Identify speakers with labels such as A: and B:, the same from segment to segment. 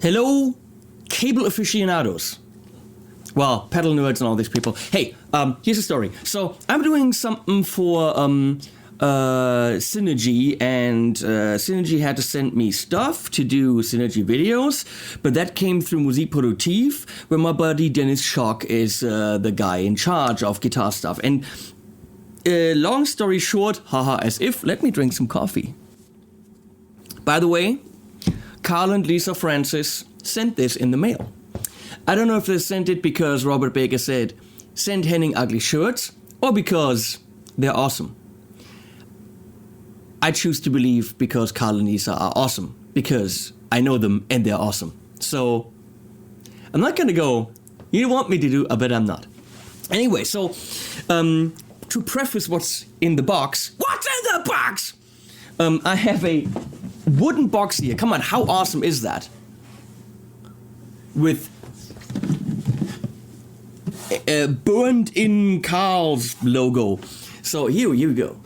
A: Hello, cable aficionados. Well, pedal nerds and all these people. Hey, here's a story. So I'm doing something for Synergy, and Synergy had to send me stuff to do Synergy videos, but that came through Musik Produktiv, where my buddy Dennis Schock is the guy in charge of guitar stuff. And long story short, haha, as if, let me drink some coffee. By the way, Karl and Lisa Francis sent this in the mail. I don't know if they sent it because Robert Baker said, send Henning ugly shirts, or because they're awesome. I choose to believe because Karl and Lisa are awesome, because I know them and they're awesome. So, I'm not gonna go, you want me to do, but I'm not. Anyway, so, to preface what's in the box, what's in the box? I have a wooden box here. Come on, how awesome is that? With burned in Karl's logo. So here you go.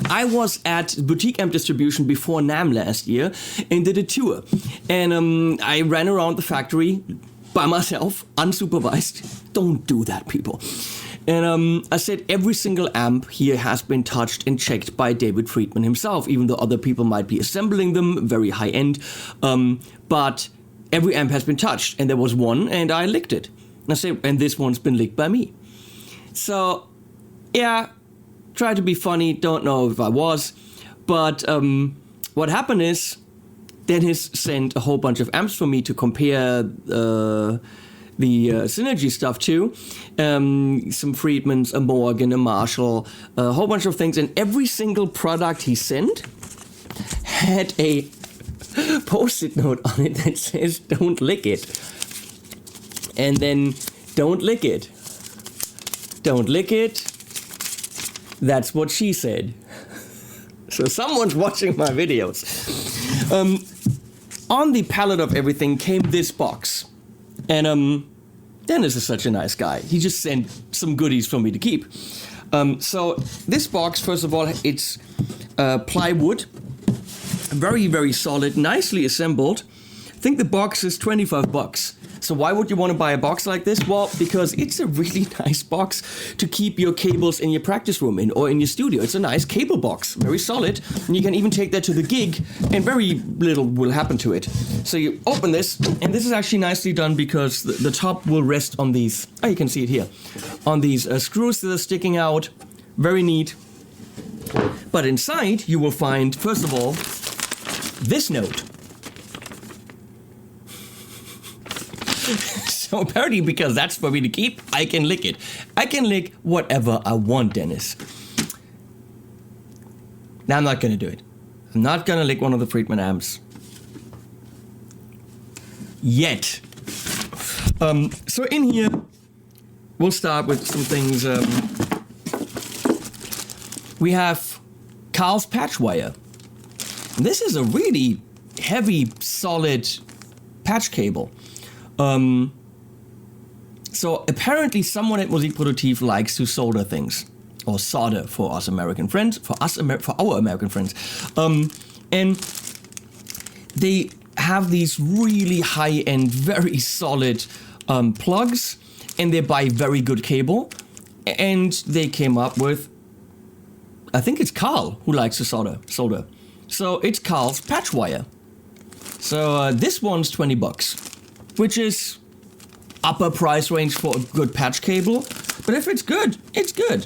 A: I was at Boutique Amp Distribution before NAMM last year and did a tour. And I ran around the factory by myself, unsupervised. Don't do that, people. And I said every single amp here has been touched and checked by David Friedman himself, even though other people might be assembling them, very high end. But every amp has been touched, and there was one, and I licked it. And I said, and this one's been licked by me. So, yeah, try to be funny, don't know if I was. But what happened is, Dennis sent a whole bunch of amps for me to compare the Synergy stuff too. Some Friedmans, a Morgan, a Marshall, a whole bunch of things. And every single product he sent had a post-it note on it that says, don't lick it. And then, don't lick it. Don't lick it. That's what she said. So someone's watching my videos. On the palette of everything came this box. And Dennis is such a nice guy. He just sent some goodies for me to keep. So this box, first of all, it's plywood. Very, very solid, nicely assembled. I think the box is $25. So why would you want to buy a box like this? Well, because it's a really nice box to keep your cables in your practice room in or in your studio. It's a nice cable box, very solid. And you can even take that to the gig and very little will happen to it. So you open this, and this is actually nicely done because the top will rest on these, oh, you can see it here, on these screws that are sticking out. Very neat. But inside you will find, first of all, this note. So apparently, because that's for me to keep, I can lick it. I can lick whatever I want, Dennis. Now I'm not gonna do it. I'm not gonna lick one of the Friedman amps. Yet. So in here, we'll start with some things. We have Karl's patch wire. This is a really heavy, solid patch cable. So apparently someone at Musik Produktiv likes to solder things. Or solder for us American friends, for our American friends. And they have these really high-end, very solid plugs, and they buy very good cable. And they came up with, I think it's Karl who likes to solder. So it's Karl's patch wire. So this one's $20, which is upper price range for a good patch cable. But if it's good, it's good.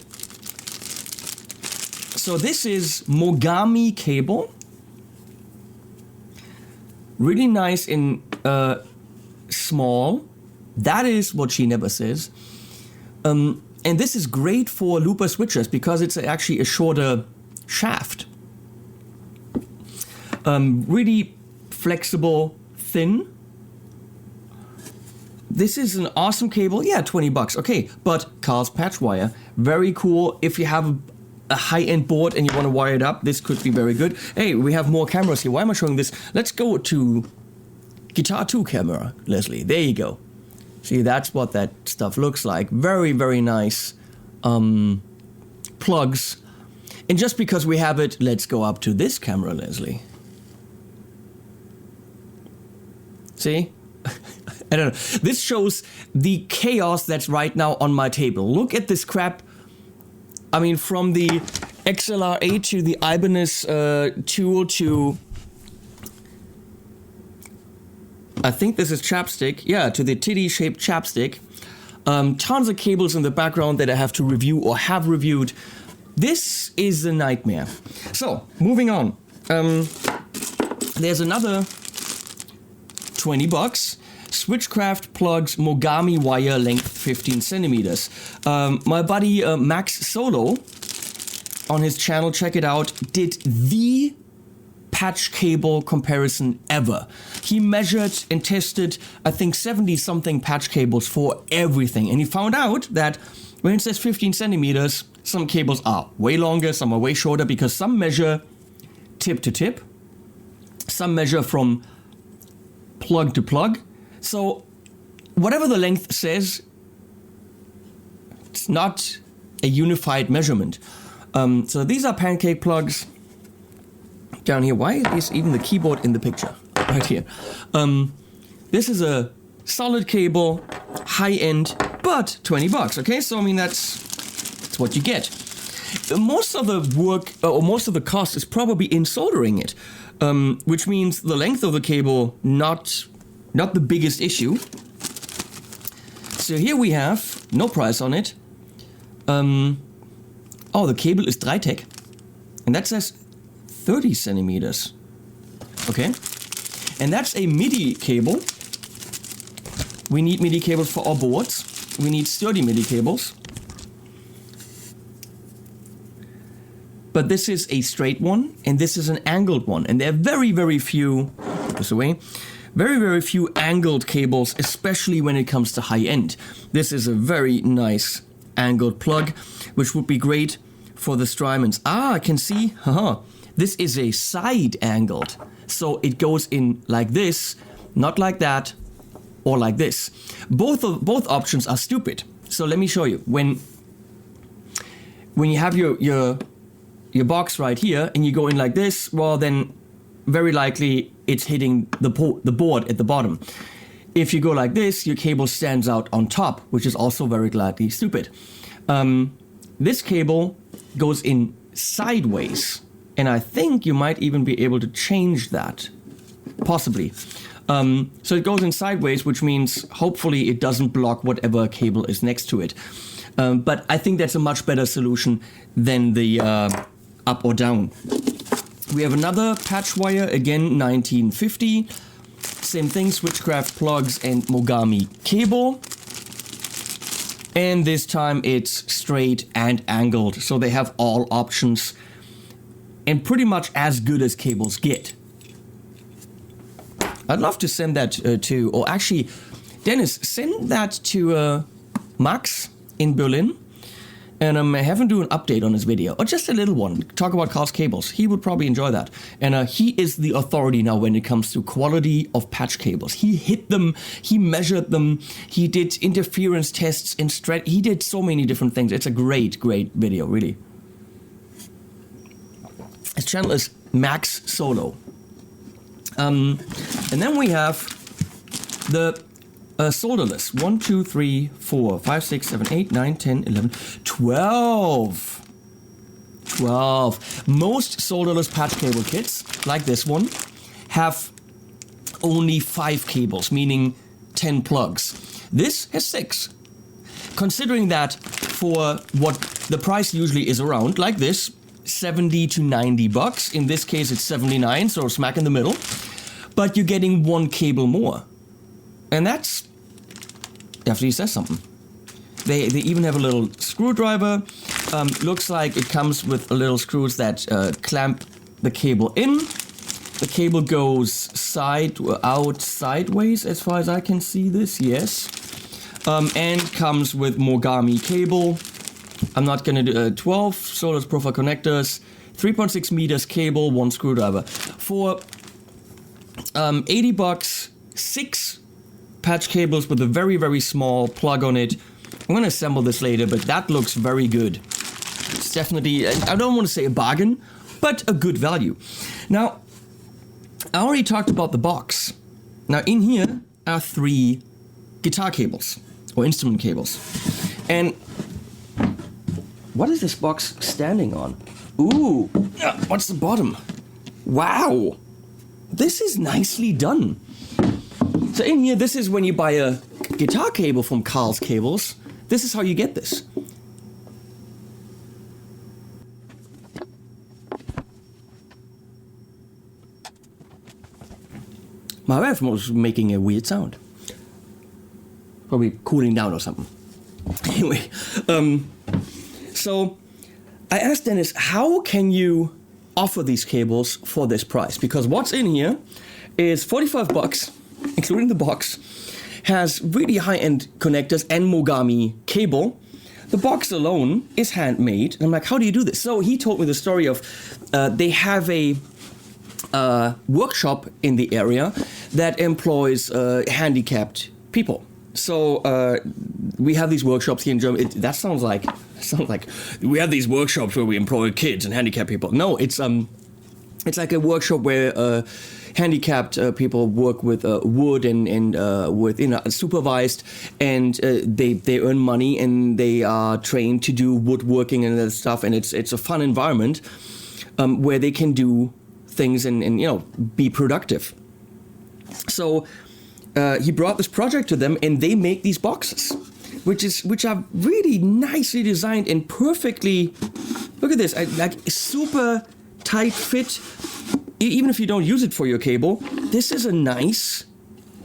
A: So this is Mogami Cable. Really nice in small. That is what she never says. And this is great for looper switchers because it's actually a shorter shaft. Really flexible, thin. This is an awesome cable. Yeah, $20. Okay, but Karl's patch wire, very cool. If you have a high-end board and you want to wire it up, this could be very good. Hey, we have more cameras here. Why am I showing this? Let's go to Guitar 2 camera, Leslie. There you go. See, that's what that stuff looks like. Very, very nice plugs. And just because we have it, let's go up to this camera, Leslie. See? I don't know. This shows the chaos that's right now on my table. Look at this crap. I mean, from the XLR8 to the Ibanez tool to... I think this is chapstick. Yeah, to the titty-shaped chapstick. Tons of cables in the background that I have to review or have reviewed. This is a nightmare. So, moving on. There's another 20 bucks. Switchcraft plugs Mogami wire length 15 centimeters. My buddy Max Solo on his channel, check it out, did the patch cable comparison ever. He measured and tested, I think, 70 something patch cables for everything. And he found out that when it says 15 centimeters, some cables are way longer, some are way shorter, because some measure tip to tip, some measure from plug to plug. So whatever the length says, it's not a unified measurement. So these are pancake plugs down here. Why is even the keyboard in the picture? Right here. This is a solid cable, high end, but 20 bucks. Okay, so I mean that's what you get. Most of the work or most of the cost is probably in soldering it, which means the length of the cable not the biggest issue. So here we have no price on it. Oh, the cable is Dreitec, and that says 30 centimeters. Okay, and that's a MIDI cable. We need MIDI cables for our boards. We need sturdy MIDI cables. But this is a straight one, and this is an angled one. And there are very, very few, put this away, very, very few angled cables, especially when it comes to high end. This is a very nice angled plug, which would be great for the Strymons. Ah, I can see, haha. This is a side angled. So it goes in like this, not like that, or like this. Both options are stupid. So let me show you. When you have your box right here and you go in like this, well then very likely it's hitting the board at the bottom. If you go like this, your cable stands out on top, which is also very likely stupid. This cable goes in sideways, and I think you might even be able to change that, possibly. So it goes in sideways, which means hopefully it doesn't block whatever cable is next to it. But I think that's a much better solution than the up or down. We have another patch wire, again 1950. Same thing, Switchcraft plugs and Mogami cable. And this time it's straight and angled, so they have all options. And pretty much as good as cables get. I'd love to send that to, or actually, Dennis, send that to Max in Berlin. And have him do an update on his video, or just a little one. Talk about Karl's cables. He would probably enjoy that. And he is the authority now when it comes to quality of patch cables. He hit them, he measured them, he did interference tests in he did so many different things. It's a great, great video, really. His channel is Max Solo. And then we have the solderless. 1, 2, 3, 4, 5, 6, 7, 8, 9, 10, 11, 12. 12. Most solderless patch cable kits, like this one, have only 5 cables, meaning 10 plugs. This has 6. Considering that for what the price usually is around, like this, 70 to 90 bucks. In this case, it's 79, so smack in the middle. But you're getting 1 cable more. And that's definitely says something. They even have a little screwdriver. Looks like it comes with a little screws that clamp the cable in. The cable goes sideways as far as I can see this, yes. And comes with Mogami cable. I'm not gonna do 12 solderless profile connectors, 3.6 meters cable, 1 screwdriver. For 80 bucks, 6 patch cables with a very, very small plug on it. I'm gonna assemble this later, but that looks very good. It's definitely, I don't want to say a bargain, but a good value. Now, I already talked about the box. Now in here are 3 guitar cables or instrument cables. And what is this box standing on? Ooh, what's the bottom? Wow, this is nicely done. So in here, this is when you buy a guitar cable from Karl's Cables. This is how you get this. My wife was making a weird sound. Probably cooling down or something. Anyway, so I asked Dennis, how can you offer these cables for this price? Because what's in here is 45 bucks, including the box, has really high-end connectors and Mogami cable. The box alone is handmade. And I'm like, how do you do this? So he told me the story of they have a workshop in the area that employs handicapped people. So we have these workshops here in Germany. That sounds like we have these workshops where we employ kids and handicapped people. No, it's like a workshop where handicapped people work with wood and with supervised, and they earn money and they are trained to do woodworking and that stuff. And it's a fun environment where they can do things and be productive. So he brought this project to them, and they make these boxes, which are really nicely designed and perfectly. Look at this, like super tight fit. Even if you don't use it for your cable, this is a nice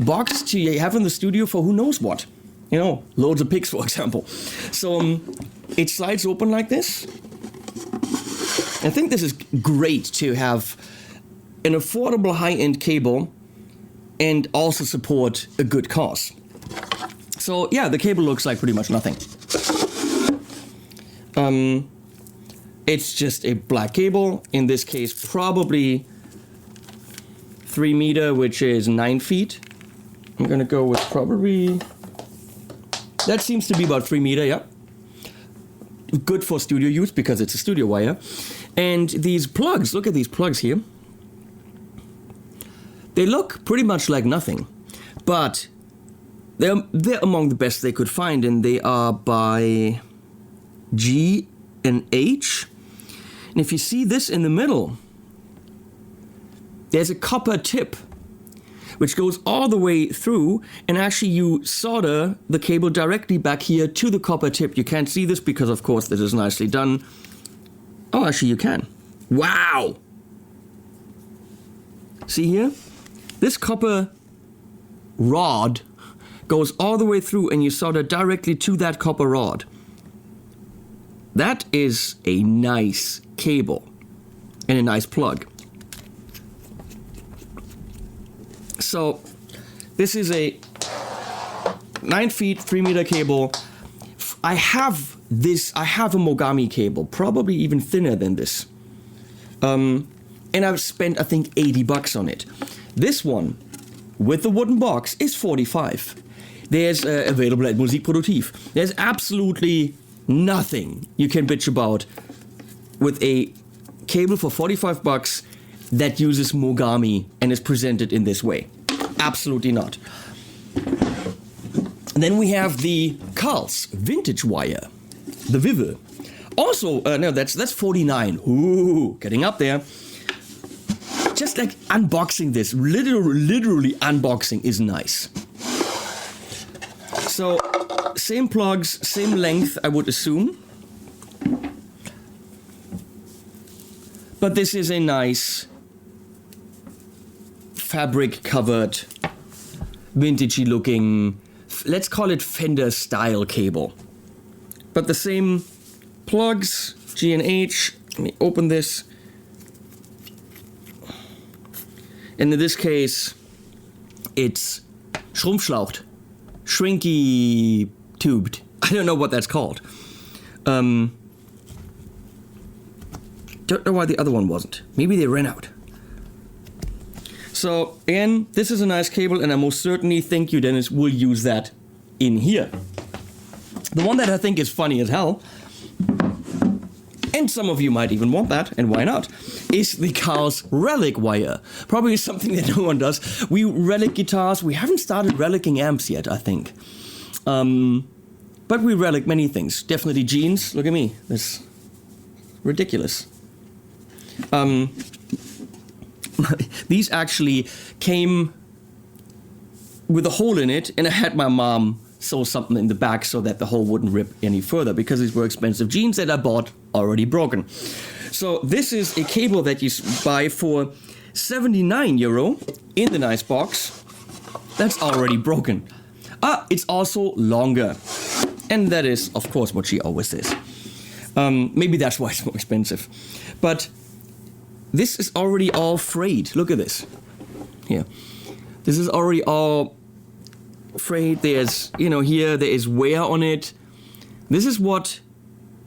A: box to have in the studio for who knows what. Loads of pics, for example. So it slides open like this. I think this is great to have an affordable high-end cable and also support a good cause. So yeah, the cable looks like pretty much nothing. It's just a black cable, in this case probably 3 meter, which is 9 feet. I'm gonna go with probably, that seems to be about 3 meter, yeah. Good for studio use because it's a studio wire. And these plugs, look at these plugs here. They look pretty much like nothing, but they're among the best they could find, and they are by G and H. And if you see this in the middle, there's a copper tip which goes all the way through, and actually you solder the cable directly back here to the copper tip. You can't see this because, of course, this is nicely done. Oh, actually you can. Wow! See here? This copper rod goes all the way through, and you solder directly to that copper rod. That is a nice cable and a nice plug. So this is a 9 feet, 3 meter cable. I have a Mogami cable, probably even thinner than this. And I've spent, I think, 80 bucks on it. This one, with the wooden box, is 45. There's available at Musikproduktiv. There's absolutely nothing you can bitch about with a cable for 45 bucks that uses Mogami and is presented in this way. Absolutely not. And then we have the Karl's vintage wire, the Vive. Also, no, that's 49. Ooh, getting up there. Just like unboxing this, literally unboxing is nice. So, same plugs, same length, I would assume. But this is a nice fabric covered, vintagey looking, let's call it Fender style cable. But the same plugs, G and H. Let me open this. And in this case, it's schrumpfschlaucht, shrinky tubed. I don't know what that's called. Don't know why the other one wasn't. Maybe they ran out. So again, this is a nice cable, and I most certainly think you, Dennis, will use that in here. The one that I think is funny as hell and some of you might even want that, and why not, is the Karl's Relic Wire. Probably something that no one does. We relic guitars. We haven't started relicing amps yet, I think. But we relic many things. Definitely jeans. Look at me. That's ridiculous. These actually came with a hole in it, and I had my mom sew something in the back so that the hole wouldn't rip any further, because these were expensive jeans that I bought already broken. So this is a cable that you buy for €79 in the nice box. That's already broken. It's also longer. And that is, of course, what she always says. Maybe that's why it's more expensive. But this is already all frayed. Look at this. Here. This is already all frayed. There's, here there is wear on it. This is what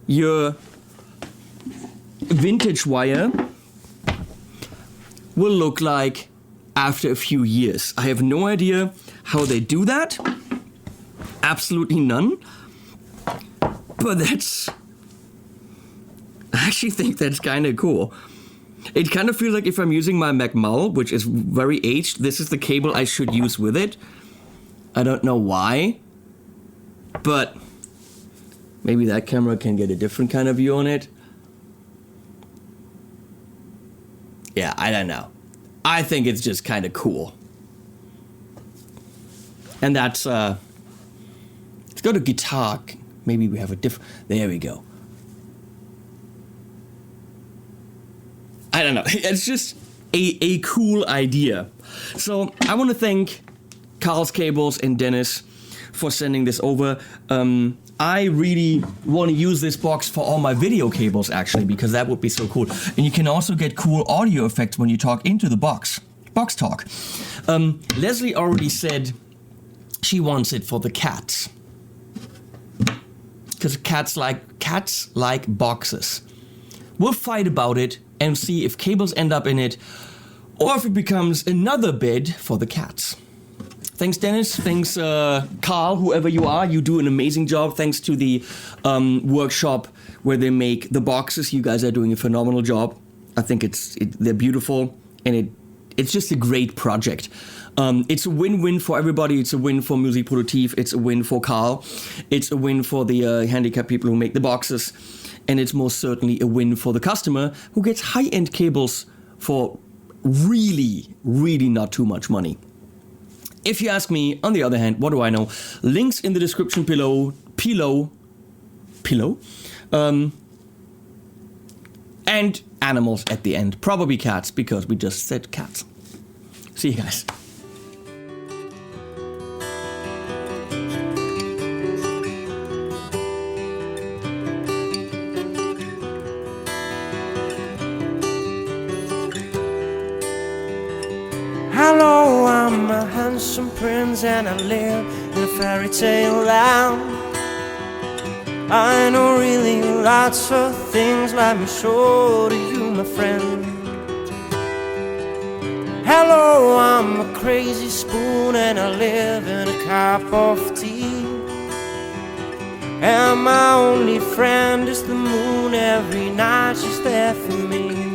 A: your vintage wire will look like after a few years. I have no idea how they do that. Absolutely none. But I actually think that's kind of cool. It kind of feels like if I'm using my MacMull, which is very aged, this is the cable I should use with it. I don't know why, but maybe that camera can get a different kind of view on it. Yeah, I don't know. I think it's just kind of cool. And that's, let's go to guitar. Maybe we have a different, there we go. I don't know, it's just a cool idea. So I want to thank Karl's Cables and Dennis for sending this over. I really want to use this box for all my video cables, actually, because that would be so cool. And you can also get cool audio effects when you talk into the box talk. Leslie already said she wants it for the cats. Because cats like boxes. We'll fight about it and see if cables end up in it, or if it becomes another bed for the cats. Thanks, Dennis. Thanks, Karl, whoever you are. You do an amazing job. Thanks to the workshop where they make the boxes. You guys are doing a phenomenal job. I think they're beautiful, and it's just a great project. It's a win-win for everybody. It's a win for Music Produktiv. It's a win for Karl. It's a win for the handicapped people who make the boxes. And it's most certainly a win for the customer who gets high-end cables for really, really not too much money. If you ask me, on the other hand, what do I know? Links in the description below. And animals at the end. Probably cats, because we just said cats. See you guys.
B: Hello, I'm a handsome prince and I live in a fairy tale land. I know really lots of things, let me show to you, my friend. Hello, I'm a crazy spoon and I live in a cup of tea. And my only friend is the moon, every night she's there for me.